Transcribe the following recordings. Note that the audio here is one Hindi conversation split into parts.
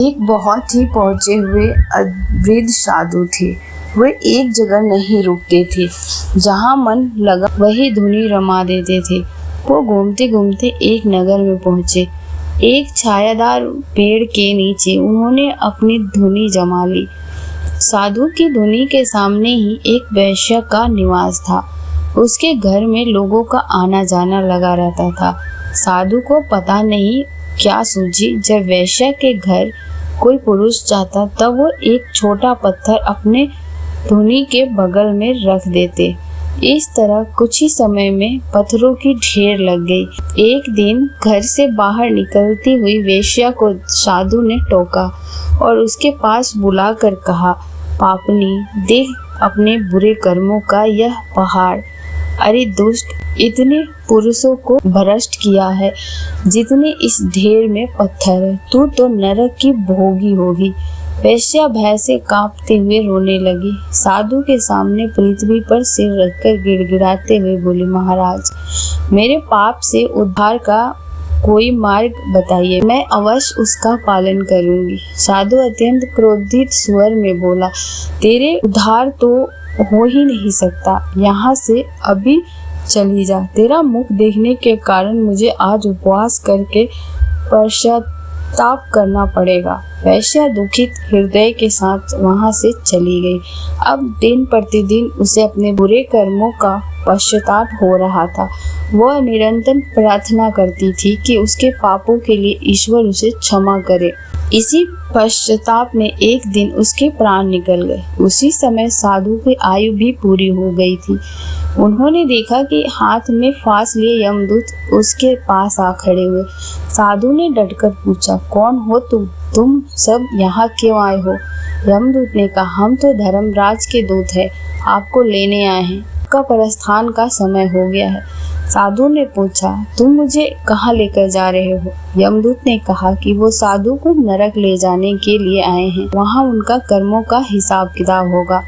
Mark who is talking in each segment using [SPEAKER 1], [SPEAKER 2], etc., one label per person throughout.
[SPEAKER 1] एक बहुत ही पहुंचे हुए वृद्ध साधु थे। वे एक जगह नहीं रुकते थे, जहां मन लगा वही धुनी रमा देते थे। वो घूमते घूमते एक नगर में पहुंचे। एक छायादार पेड़ के नीचे उन्होंने अपनी धुनी जमा ली। साधु की धुनी के सामने ही एक वैश्य का निवास था। उसके घर में लोगों का आना जाना लगा रहता था। साधु को पता नहीं क्या सूझी, जब वैश्य के घर कोई पुरुष जाता तब वो एक छोटा पत्थर अपने धुनी के बगल में रख देते। इस तरह कुछ ही समय में पत्थरों की ढेर लग गई। एक दिन घर से बाहर निकलती हुई वेश्या को साधु ने टोका और उसके पास बुलाकर कहा, पापनी, देख अपने बुरे कर्मों का यह पहाड़। अरे दुष्ट, इतने पुरुषों को भ्रष्ट किया है जितने इस ढेर में पत्थर है। तू तो नरक की भोगी होगी। वैश्या भय से कांपते हुए रोने लगी। साधु के सामने पृथ्वी पर सिर रखकर गिड़गिड़ाते हुए बोली, महाराज, मेरे पाप से उद्धार का कोई मार्ग बताइए, मैं अवश्य उसका पालन करूंगी। साधु अत्यंत क्रोधित स्वर में बोला, तेरे उद्धार तो हो ही नहीं सकता। यहाँ से अभी चली जा। तेरा मुख देखने के कारण मुझे आज उपवास करके पश्चाताप करना पड़ेगा। वैश्या दुखित हृदय के साथ वहां से चली गई। अब दिन प्रतिदिन उसे अपने बुरे कर्मों का पश्चाताप हो रहा था। वह निरंतर प्रार्थना करती थी कि उसके पापों के लिए ईश्वर उसे क्षमा करे। इसी पश्चाताप में एक दिन उसके प्राण निकल गए। उसी समय साधु की आयु भी पूरी हो गई थी। उन्होंने देखा कि हाथ में फांस लिए यमदूत उसके पास आ खड़े हुए। साधु ने डटकर पूछा, कौन हो तुम सब यहाँ क्यों आए हो? यमदूत ने कहा, हम तो धर्मराज के दूत हैं, आपको लेने आए हैं। आपका प्रस्थान का समय हो गया है। साधु ने पूछा, तुम मुझे कहाँ लेकर जा रहे हो? यमदूत ने कहा कि वो साधु को नरक ले जाने के लिए आए हैं, वहाँ उनका कर्मों का हिसाब किताब होगा।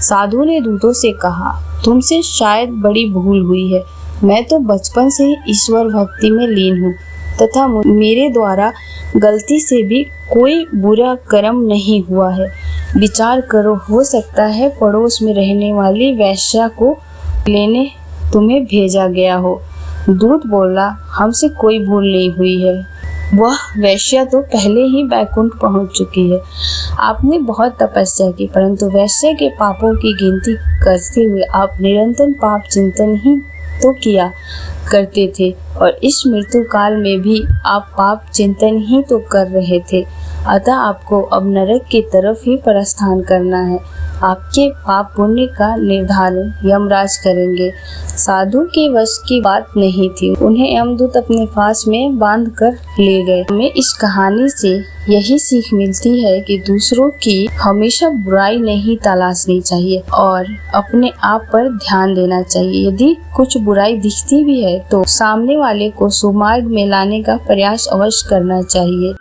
[SPEAKER 1] साधु ने दूतों से कहा, तुमसे शायद बड़ी भूल हुई है। मैं तो बचपन से ही ईश्वर भक्ति में लीन हूँ तथा मेरे द्वारा गलती से भी कोई बुरा कर्म नहीं हुआ है। विचार करो, हो सकता है पड़ोस में रहने वाली वैश्या को लेने तुम्हें भेजा गया हो। दूत बोला, हमसे कोई भूल नहीं हुई है। वह वैश्या तो पहले ही बैकुंठ पहुंच चुकी है। आपने बहुत तपस्या की, परंतु वैश्या के पापों की गिनती करते हुए आप निरंतर पाप चिंतन ही तो किया करते थे और इस मृत्यु काल में भी आप पाप चिंतन ही तो कर रहे थे। अतः आपको अब नरक की तरफ ही प्रस्थान करना है। आपके पाप पुण्य का निर्धारण यमराज करेंगे। साधु के वश की बात नहीं थी। उन्हें यमदूत अपने पास में बांध कर ले गए। हमें इस कहानी से यही सीख मिलती है कि दूसरों की हमेशा बुराई नहीं तलाशनी चाहिए और अपने आप पर ध्यान देना चाहिए। यदि कुछ बुराई दिखती भी है तो सामने वाले को सुमार्ग में लाने का प्रयास अवश्य करना चाहिए।